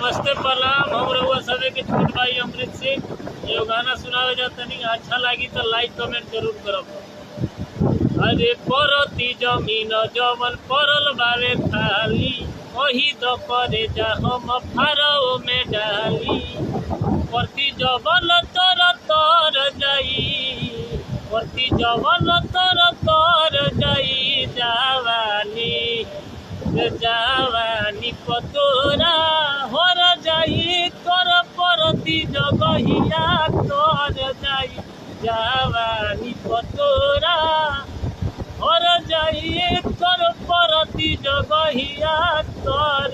नमस्ते प्रणाम। हम रउआ सभे के छोट भाई अमृत सिंह एगो गाना सुनावे जातनी। अच्छा लगी तो लाइक कमेंट जरूर करब। अरे परती जमीन जवन परल बारे खाली वही तो करे जा हम फारव में डाली। परती जवन तर तर जाई, परती जवन तर तर जाई जवानी जवानी पतोरा हर जाई तोर परती जगहिया तोर जाई जवानी पतोरा हर जाई तोर परती जगहिया तोर